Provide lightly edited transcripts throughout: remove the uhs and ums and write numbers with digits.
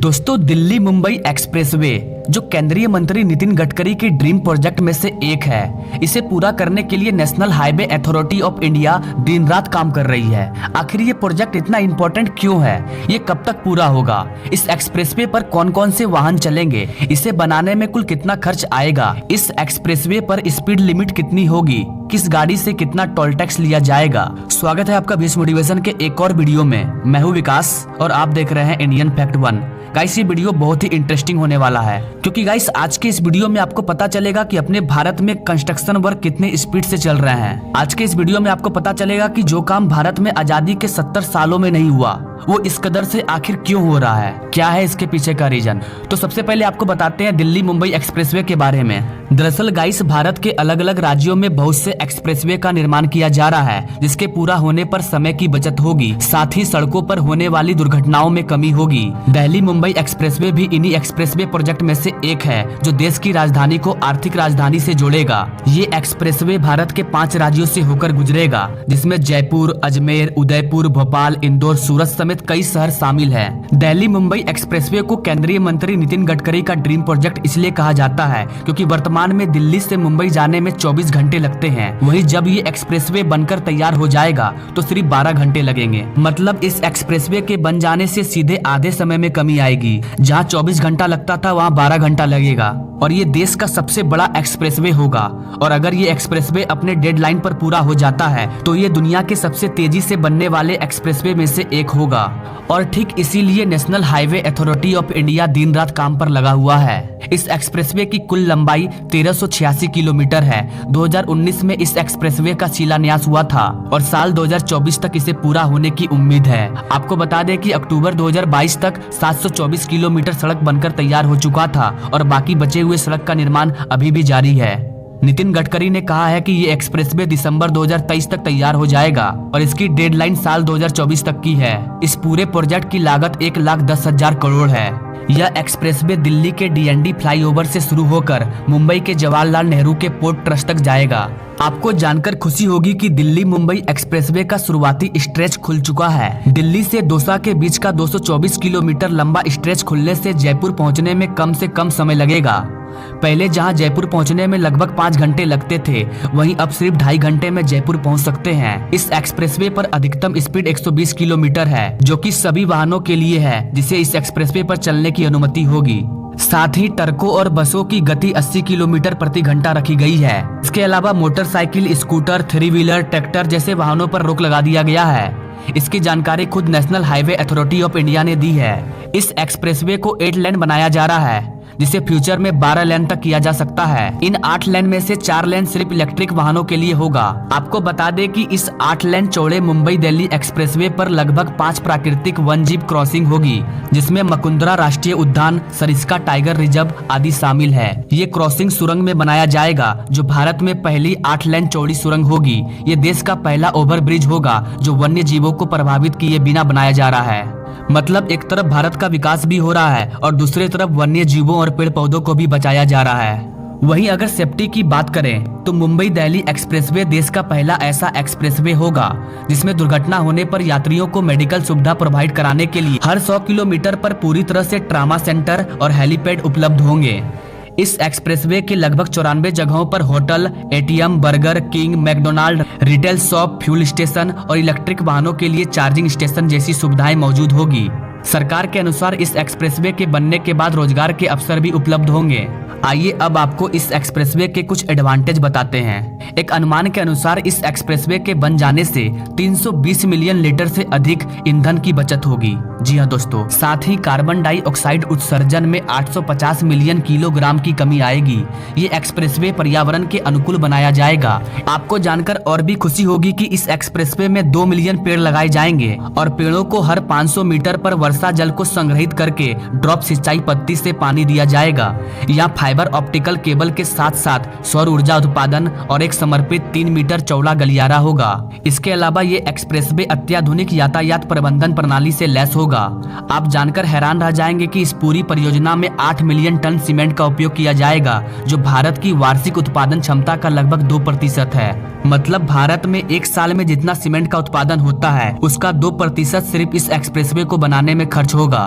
दोस्तों, दिल्ली मुंबई एक्सप्रेसवे जो केंद्रीय मंत्री नितिन गडकरी की ड्रीम प्रोजेक्ट में से एक है। इसे पूरा करने के लिए national highway authority of India दिन रात काम कर रही है। आखिर ये प्रोजेक्ट इतना इम्पोर्टेंट क्यों है, ये कब तक पूरा होगा, इस एक्सप्रेसवे पर कौन कौन से वाहन चलेंगे, इसे बनाने में कुल कितना खर्च आएगा, इस एक्सप्रेसवे पर स्पीड लिमिट कितनी होगी, किस गाड़ी से कितना टोल टैक्स लिया जाएगा। स्वागत है आपका बीच मोटिवेशन के एक और वीडियो में। मैं हूँ विकास और आप देख रहे हैं इंडियन फैक्ट 1। गाइस, ये वीडियो बहुत ही इंटरेस्टिंग होने वाला है क्योंकि गाइस आज के इस वीडियो में आपको पता चलेगा कि अपने भारत में कंस्ट्रक्शन वर्क कितने स्पीड से चल रहे हैं। आज के इस वीडियो में आपको पता चलेगा कि जो काम भारत में आजादी के 70 सालों में नहीं हुआ वो इस कदर से आखिर क्यों हो रहा है, क्या है इसके पीछे का रीजन। तो सबसे पहले आपको बताते हैं दिल्ली मुंबई एक्सप्रेसवे के बारे में। दरअसल गाइस, भारत के अलग अलग राज्यों में बहुत से एक्सप्रेसवे का निर्माण किया जा रहा है, जिसके पूरा होने पर समय की बचत होगी, साथ ही सड़कों पर होने वाली दुर्घटनाओं में कमी होगी। दिल्ली मुंबई एक्सप्रेसवे भी इन्हीं एक्सप्रेसवे प्रोजेक्ट में से एक है जो देश की राजधानी को आर्थिक राजधानी से जोड़ेगा। ये एक्सप्रेसवे भारत के 5 राज्यों से होकर गुजरेगा, जिसमें जयपुर, अजमेर, उदयपुर, भोपाल, इंदौर, सूरत समेत कई शहर शामिल हैं। दिल्ली मुंबई एक्सप्रेसवे को केंद्रीय मंत्री नितिन गडकरी का ड्रीम प्रोजेक्ट इसलिए कहा जाता है क्योंकि वर्तमान में दिल्ली से मुंबई जाने में 24 घंटे लगते हैं। वहीं जब ये एक्सप्रेसवे बनकर तैयार हो जाएगा तो सिर्फ 12 घंटे लगेंगे। मतलब इस एक्सप्रेसवे के बन जाने से सीधे आधे समय में कमी आएगी। जहाँ 24 घंटा लगता था वहाँ 12 घंटा लगेगा और ये देश का सबसे बड़ा एक्सप्रेसवे होगा। और अगर ये एक्सप्रेसवे अपने डेडलाइन पर पूरा हो जाता है तो ये दुनिया के सबसे तेजी से बनने वाले एक्सप्रेसवे में से एक होगा। और ठीक इसीलिए national highway authority of India दिन रात काम पर लगा हुआ है। इस एक्सप्रेसवे की कुल लंबाई 1386 किलोमीटर है। 2019 में इस एक्सप्रेसवे का शिलान्यास हुआ था और साल 2024 तक इसे पूरा होने की उम्मीद है। आपको बता दें कि अक्टूबर 2022 तक 724 किलोमीटर सड़क बनकर तैयार हो चुका था और बाकी बचे हुए सड़क का निर्माण अभी भी जारी है। नितिन गडकरी ने कहा है कि ये एक्सप्रेसवे दिसंबर 2023 तक तैयार हो जाएगा और इसकी डेडलाइन साल 2024 तक की है। इस पूरे प्रोजेक्ट की लागत 1,10,000 करोड़ है। यह एक्सप्रेसवे दिल्ली के डीएनडी फ्लाईओवर से शुरू होकर मुंबई के जवाहरलाल नेहरू के पोर्ट ट्रस्ट तक जाएगा। आपको जानकर खुशी होगी कि दिल्ली मुंबई एक्सप्रेसवे का शुरुआती स्ट्रेच खुल चुका है। दिल्ली से दौसा के बीच का 224 किलोमीटर लंबा स्ट्रेच खुलने से जयपुर पहुंचने में कम से कम समय लगेगा। पहले जहां जयपुर पहुंचने में लगभग 5 घंटे लगते थे, वहीं अब सिर्फ 2.5 घंटे में जयपुर पहुंच सकते हैं। इस एक्सप्रेसवे पर अधिकतम स्पीड 120 किलोमीटर है, जो कि सभी वाहनों के लिए है जिसे इस एक्सप्रेसवे पर चलने की अनुमति होगी। साथ ही ट्रकों और बसों की गति 80 किलोमीटर प्रति घंटा रखी गई है। इसके अलावा मोटरसाइकिल, स्कूटर, 3 व्हीलर, ट्रैक्टर जैसे वाहनों पर रोक लगा दिया गया है। इसकी जानकारी खुद national highway authority of India ने दी है। इस एक्सप्रेसवे को 8 लेन बनाया जा रहा है, जिसे फ्यूचर में 12 लेन तक किया जा सकता है। इन 8 लेन में से 4 लेन सिर्फ इलेक्ट्रिक वाहनों के लिए होगा। आपको बता दें कि इस 8 लेन चौड़े मुंबई दिल्ली एक्सप्रेसवे पर लगभग 5 प्राकृतिक वन जीव क्रॉसिंग होगी, जिसमें मुकुंदरा राष्ट्रीय उद्यान, सरिस्का टाइगर रिजर्व आदि शामिल है। ये क्रॉसिंग सुरंग में बनाया जाएगा, जो भारत में पहली 8 लेन चौड़ी सुरंग होगी। ये देश का पहला ओवर ब्रिज होगा जो वन्य जीवों को प्रभावित किए बिना बनाया जा रहा है। मतलब एक तरफ भारत का विकास भी हो रहा है और दूसरी तरफ वन्य जीवों और पेड़ पौधों को भी बचाया जा रहा है। वहीं अगर सेफ्टी की बात करें तो मुंबई दिल्ली एक्सप्रेसवे देश का पहला ऐसा एक्सप्रेसवे होगा जिसमें दुर्घटना होने पर यात्रियों को मेडिकल सुविधा प्रोवाइड कराने के लिए हर 100 किलोमीटर पर पूरी तरह से ट्रामा सेंटर और हेलीपैड उपलब्ध होंगे। इस एक्सप्रेसवे के लगभग 94 जगहों पर hotel, ATM, burger king, McDonald, retail shop, fuel station और इलेक्ट्रिक वाहनों के लिए चार्जिंग स्टेशन जैसी सुविधाएं मौजूद होगी। सरकार के अनुसार इस एक्सप्रेसवे के बनने के बाद रोजगार के अवसर भी उपलब्ध होंगे। आइए अब आपको इस एक्सप्रेसवे के कुछ एडवांटेज बताते हैं। एक अनुमान के अनुसार इस एक्सप्रेसवे के बन जाने से 320 मिलियन लीटर से अधिक ईंधन की बचत होगी। जी हाँ दोस्तों, साथ ही कार्बन डाइऑक्साइड उत्सर्जन में 850 मिलियन किलोग्राम की कमी आएगी। ये एक्सप्रेसवे पर्यावरण के अनुकूल बनाया जाएगा। आपको जानकर और भी खुशी होगी कि इस एक्सप्रेसवे में 2 मिलियन पेड़ लगाए जाएंगे और पेड़ों को हर 500 मीटर पर वर्षा जल को संग्रहित करके ड्रॉप सिंचाई पद्धति से पानी दिया जाएगा। यहाँ फाइबर ऑप्टिकल केबल के साथ साथ सौर ऊर्जा उत्पादन और एक समर्पित 3 मीटर चौड़ा गलियारा होगा। इसके अलावा ये एक्सप्रेसवे अत्याधुनिक यातायात प्रबंधन प्रणाली से लैस होगा। होगा। आप जानकर हैरान रह जाएंगे कि इस पूरी परियोजना में 8 मिलियन टन सीमेंट का उपयोग किया जाएगा, जो भारत की वार्षिक उत्पादन क्षमता का लगभग 2% है। मतलब भारत में एक साल में जितना सीमेंट का उत्पादन होता है, उसका 2% सिर्फ इस एक्सप्रेसवे को बनाने में खर्च होगा।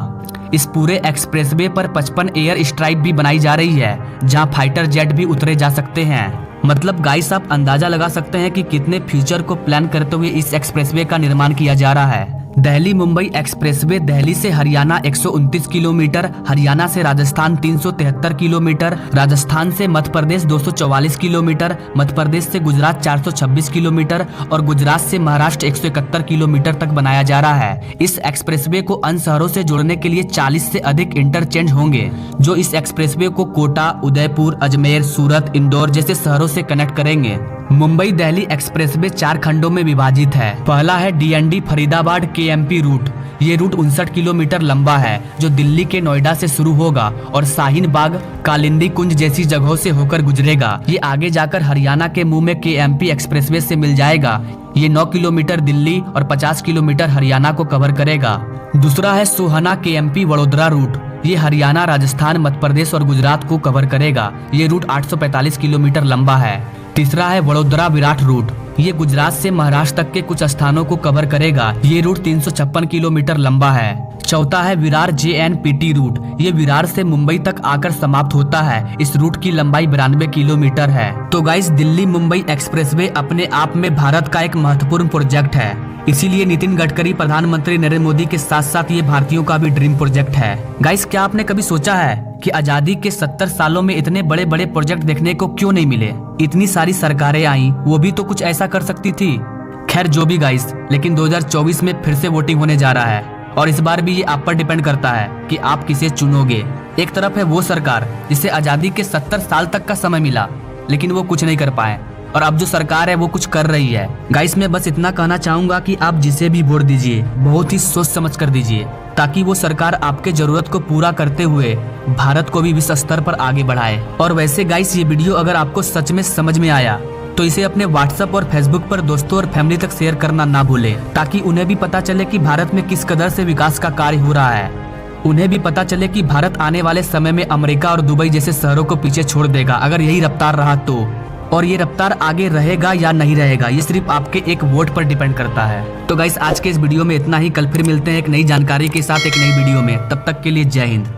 इस पूरे एक्सप्रेसवे पर 55 एयर स्ट्राइप भी बनाई जा रही है, जहां फाइटर जेट भी उतरे जा सकते हैं। मतलब गाइस, आप अंदाजा लगा सकते हैं कि कितने फ्यूचर को प्लान करते हुए इस एक्सप्रेसवे का निर्माण किया जा रहा है। दिल्ली मुंबई एक्सप्रेसवे दिल्ली से हरियाणा 129 किलोमीटर, हरियाणा से राजस्थान 373 किलोमीटर, राजस्थान से मध्य प्रदेश 244 किलोमीटर, मध्य प्रदेश से गुजरात 426 किलोमीटर और गुजरात से महाराष्ट्र 171 किलोमीटर तक बनाया जा रहा है। इस एक्सप्रेसवे को अन्य शहरों से जोड़ने के लिए 40 से अधिक इंटरचेंज होंगे, जो इस एक्सप्रेसवे को कोटा, उदयपुर, अजमेर, सूरत, इंदौर जैसे शहरों से कनेक्ट करेंगे। मुंबई दिल्ली एक्सप्रेसवे 4 खंडों में विभाजित है। पहला है DND फरीदाबाद KMP रूट। ये रूट 59 किलोमीटर लंबा है, जो दिल्ली के नोएडा से शुरू होगा और शाहीन बाग, कालिंदी कुंज जैसी जगहों से होकर गुजरेगा। ये आगे जाकर हरियाणा के मुंह में KMP एक्सप्रेसवे से मिल जाएगा। ये 9 किलोमीटर दिल्ली और 50 किलोमीटर हरियाणा को कवर करेगा। दूसरा है सोहना KMP वडोदरा रूट। ये हरियाणा, राजस्थान, मध्य प्रदेश और गुजरात को कवर करेगा। ये रूट 845 किलोमीटर लंबा है। तीसरा है वडोदरा विराट रूट। ये गुजरात से महाराष्ट्र तक के कुछ स्थानों को कवर करेगा। ये रूट 356 किलोमीटर लंबा है। चौथा है विरार JNPT रूट। ये विरार से मुंबई तक आकर समाप्त होता है। इस रूट की लंबाई 92 किलोमीटर है। तो गाइस, दिल्ली मुंबई एक्सप्रेसवे अपने आप में भारत का एक महत्वपूर्ण प्रोजेक्ट है। इसीलिए नितिन गडकरी प्रधानमंत्री नरेंद्र मोदी के साथ साथ ये भारतीयों का भी ड्रीम प्रोजेक्ट है। गाइस, क्या आपने कभी सोचा है कि आजादी के 70 सालों में इतने बड़े बड़े प्रोजेक्ट देखने को क्यों नहीं मिले? इतनी सारी सरकारें आई, वो भी तो कुछ ऐसा कर सकती थी। खैर जो भी गाइस, लेकिन 2024 में फिर से वोटिंग होने जा रहा है और इस बार भी ये आप पर डिपेंड करता है कि आप किसे चुनोगे। एक तरफ है वो सरकार जिसे आजादी के 70 साल तक का समय मिला, लेकिन वो कुछ नहीं कर पाए, और अब जो सरकार है वो कुछ कर रही है। गाइस, मैं बस इतना कहना चाहूंगा कि आप जिसे भी वोट दीजिए, बहुत ही सोच समझ कर दीजिए, ताकि वो सरकार आपके जरूरत को पूरा करते हुए भारत को भी विश्व स्तर पर आगे बढ़ाए। और वैसे गाइस, ये वीडियो अगर आपको सच में समझ में आया तो इसे अपने WhatsApp और Facebook पर दोस्तों और फैमिली तक शेयर करना ना भूले, ताकि उन्हें भी पता चले कि भारत में किस कदर से विकास का कार्य हो रहा है। उन्हें भी पता चले कि भारत आने वाले समय में अमेरिका और दुबई जैसे शहरों को पीछे छोड़ देगा अगर यही रफ्तार रहा तो। और ये रफ्तार आगे रहेगा या नहीं रहेगा, ये सिर्फ आपके एक वोट पर डिपेंड करता है। तो गाइस, आज के इस वीडियो में इतना ही। कल फिर मिलते हैं एक नई जानकारी के साथ एक नई वीडियो में। तब तक के लिए जय हिंद।